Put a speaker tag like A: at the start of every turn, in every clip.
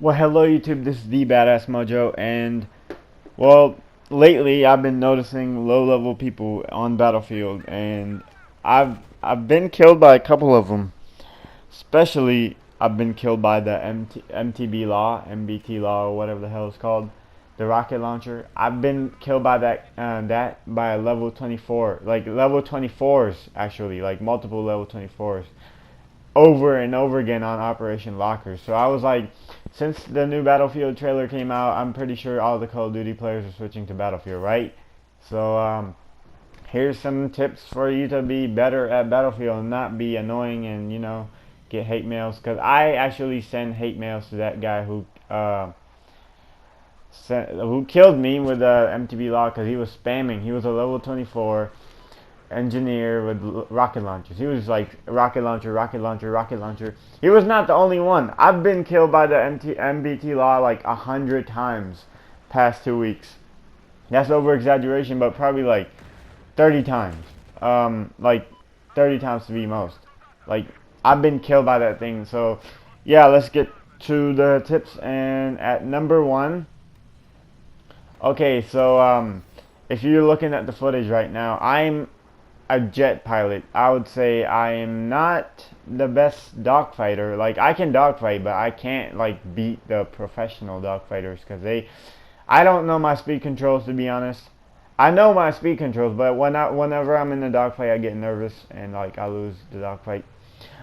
A: Well, hello YouTube, this is the Badass Mojo, and well, lately I've been noticing low-level people on Battlefield, and I've been killed by a couple of them. Especially, I've been killed by the MTB law, MBT law, or whatever the hell it's called, the rocket launcher. I've been killed by that by a level 24, like level 24s actually, like multiple level 24s over and over again on Operation Lockers. So I was like, since the new Battlefield trailer came out, I'm pretty sure all the Call of Duty players are switching to Battlefield, right? So here's some tips for you to be better at Battlefield and not be annoying and get hate mails. Cause I actually send hate mails to that guy who killed me with MTB law because he was spamming. He was a level 24 engineer with rocket launchers. He was like rocket launcher, rocket launcher, rocket launcher. He was not the only one. I've been killed by the MBT law like 100 times past 2 weeks. That's over exaggeration, but probably like 30 times. Like 30 times to be most. Like I've been killed by that thing. So yeah, let's get to the tips. And at number one, okay, so if you're looking at the footage right now, I'm a jet pilot. I would say I am not the best dogfighter. Like I can dogfight, but I can't like beat the professional dogfighters because I don't know my speed controls, to be honest. I know my speed controls, but whenever I'm in the dogfight, I get nervous and like I lose the dogfight.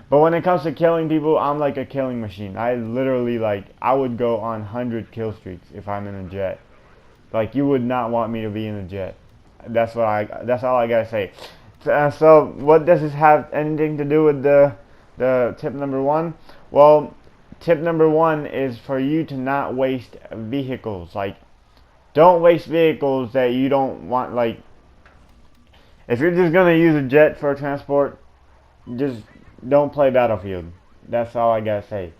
A: But when it comes to killing people, I'm like a killing machine. I literally I would go on 100 kill streaks if I'm in a jet. Like you would not want me to be in a jet. That's all I gotta say. So what does this have anything to do with the tip number one? Well, tip number one is for you to not waste vehicles. Like, don't waste vehicles that you don't want. Like, if you're just gonna use a jet for transport, just don't play Battlefield. That's all I gotta say.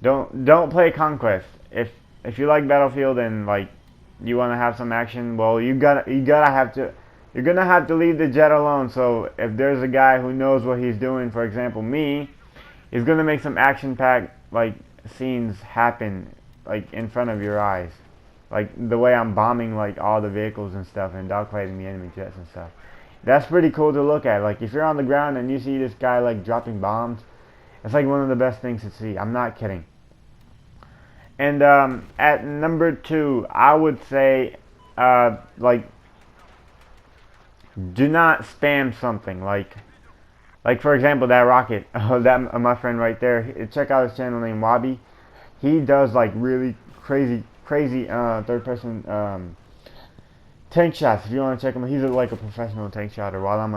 A: Don't play Conquest. If you like Battlefield and like you want to have some action, well, you gotta have to. You're gonna have to leave the jet alone. So if there's a guy who knows what he's doing, for example me, he's gonna make some action-packed like scenes happen like in front of your eyes, like the way I'm bombing like all the vehicles and stuff and dogfighting the enemy jets and stuff. That's pretty cool to look at. Like if you're on the ground and you see this guy like dropping bombs, it's like one of the best things to see. I'm not kidding. And at number two, I would say like do not spam something like for example that rocket. That my friend right there. Check out his channel named Wabi. He does like really crazy third person tank shots. If you want to check him, he's like a professional tank shotter. While I'm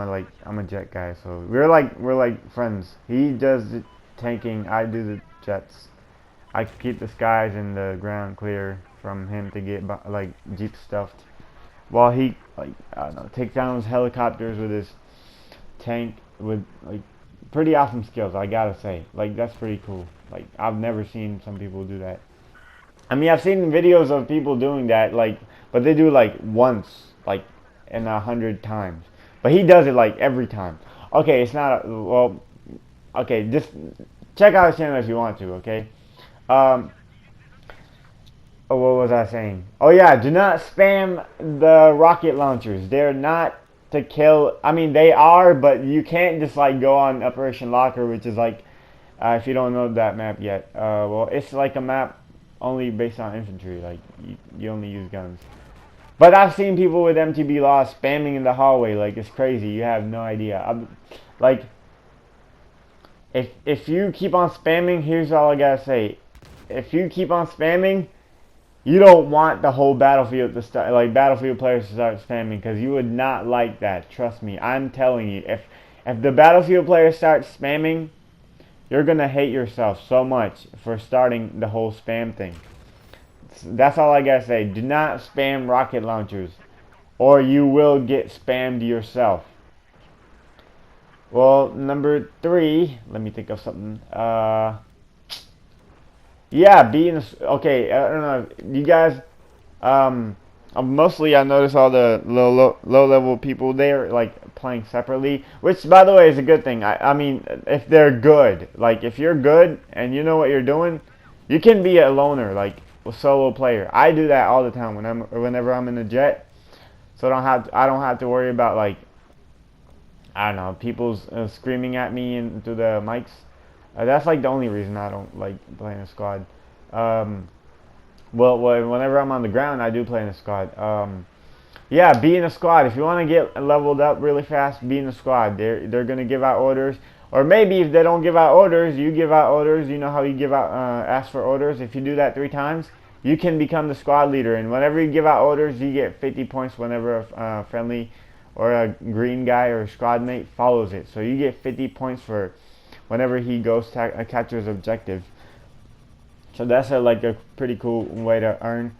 A: a jet guy, so we're like friends. He does the tanking. I do the jets. I keep the skies and the ground clear from him to get like jeep stuffed. While he like I don't know takes down his helicopters with his tank with like pretty awesome skills. I gotta say, like that's pretty cool. Like I've never seen some people do that. I mean, I've seen videos of people doing that, like, but they do like once, like, in 100 times. But he does it like every time. Okay, it's not well. Okay, just check out his channel if you want to. Okay. Um, Oh, what was I saying? Oh yeah, do not spam the rocket launchers. They're not to kill. I mean, they are, but you can't just like go on Operation Locker, which is like, if you don't know that map yet, well, it's like a map only based on infantry. Like you only use guns. But I've seen people with MTB law spamming in the hallway. Like it's crazy. You have no idea. Like if you keep on spamming, here's all I gotta say. If you keep on spamming, you don't want the whole Battlefield to start, like Battlefield players to start spamming, because you would not like that. Trust me, I'm telling you. If the Battlefield players start spamming, you're gonna hate yourself so much for starting the whole spam thing. That's all I gotta say. Do not spam rocket launchers, or you will get spammed yourself. Well, number three. Let me think of something. Yeah, being okay. I don't know. You guys, mostly I notice all the low level people they're like playing separately, which by the way is a good thing. I mean, if they're good, like if you're good and you know what you're doing, You can be a loner, like a solo player. I do that all the time whenever I'm in a jet. So I don't have to worry about, like, I don't know, people screaming at me into the mics. That's like the only reason I don't like playing a squad. Well, whenever I'm on the ground, I do play in a squad. Yeah, be in a squad. If you want to get leveled up really fast, be in a squad. They're gonna give out orders, or maybe if they don't give out orders, you give out orders. You know how you give out ask for orders. If you do that 3 times, you can become the squad leader. And whenever you give out orders, you get 50 points whenever a friendly or a green guy or a squad mate follows it. So you get 50 points for whenever he goes to catcher's objective. So that's like a pretty cool way to earn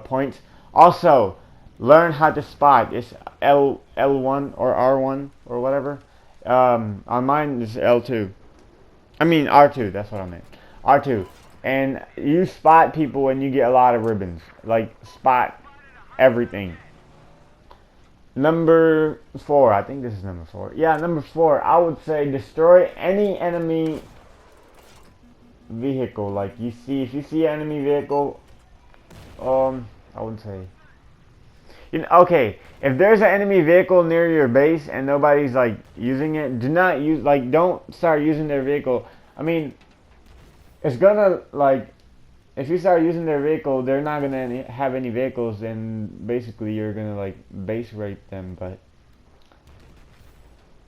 A: points. Also, learn how to spot. It's L1 or R1 or whatever. On mine it's L2. I mean R2. That's what I meant. R2. And you spot people when you get a lot of ribbons. Like, spot everything. Number 4. I think this is number 4. Yeah, number 4. I would say destroy any enemy vehicle. Like, if you see an enemy vehicle, I wouldn't say. Okay, if there's an enemy vehicle near your base and nobody's like using it, don't start using their vehicle. I mean, it's gonna, like, if you start using their vehicle, they're not gonna have any vehicles, and basically you're gonna like base rape them. But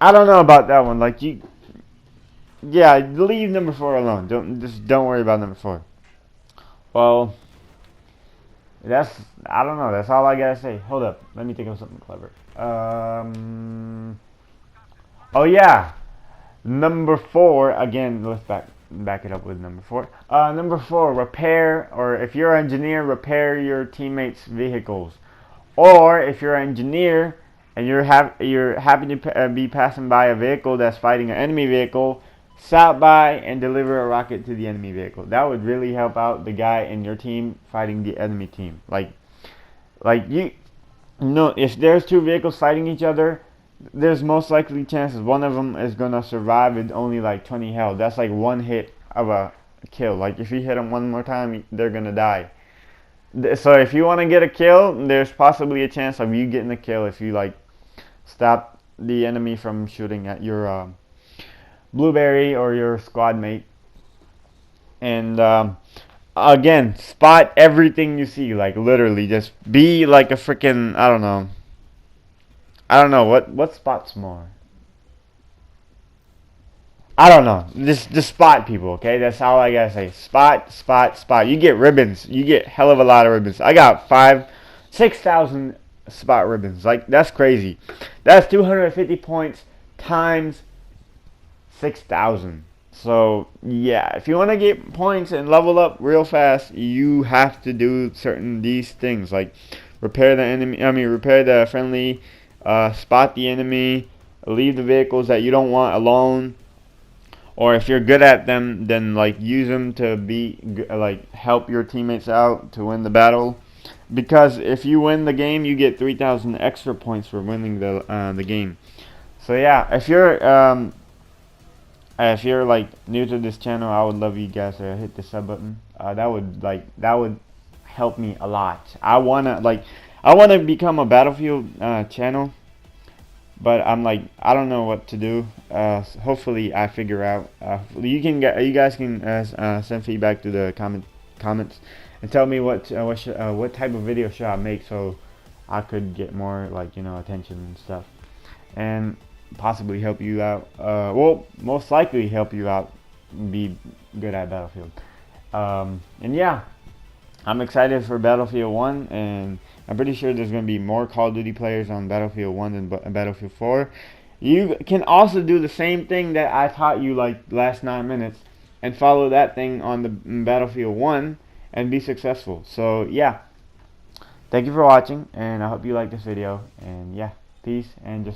A: I don't know about that one. Like, yeah, leave number 4 alone. Don't worry about number 4. Well, I don't know. That's all I gotta say. Hold up. Let me think of something clever. Oh yeah, number 4 again. Let's back it up with number 4. Number 4, repair, or if you're an engineer, repair your teammates' vehicles. Or if you're an engineer and you're happy to be passing by a vehicle that's fighting an enemy vehicle, stop by and deliver a rocket to the enemy vehicle. That would really help out the guy in your team fighting the enemy team. Like you know, if there's 2 vehicles fighting each other, there's most likely chances one of them is gonna survive with only like 20 health. That's like 1 hit of a kill. Like, if you hit them one more time, they're gonna die. So if you want to get a kill, there's possibly a chance of you getting a kill if you like stop the enemy from shooting at your blueberry or your squad mate. And again, spot everything you see. Like, literally just be like a freaking, I don't know what spots more. I don't know. Just spot people, okay? That's all I gotta say. Spot, spot, spot. You get ribbons. You get hell of a lot of ribbons. I got 6,000 spot ribbons. Like, that's crazy. That's 250 points times 6,000. So yeah, if you want to get points and level up real fast, you have to do these things, like repair the enemy. Repair the friendly, spot the enemy, leave the vehicles that you don't want alone, or if you're good at them, then like use them to help your teammates out to win the battle. Because if you win the game, you get 3,000 extra points for winning the game. So yeah, if you're like new to this channel, I would love you guys to hit the sub button. That would help me a lot. I wanna become a Battlefield channel, but I don't know what to do. Hopefully I figure out. You guys can send feedback to the comments and tell me what type of video should I make, so I could get more attention and stuff, and possibly help you out. Well, most likely help you out be good at Battlefield. And yeah, I'm excited for Battlefield 1, and I'm pretty sure there's going to be more Call of Duty players on Battlefield 1 than Battlefield 4. You can also do the same thing that I taught you like last 9 minutes and follow that thing on the Battlefield 1 and be successful. So yeah, thank you for watching, and I hope you like this video, and yeah, peace, and just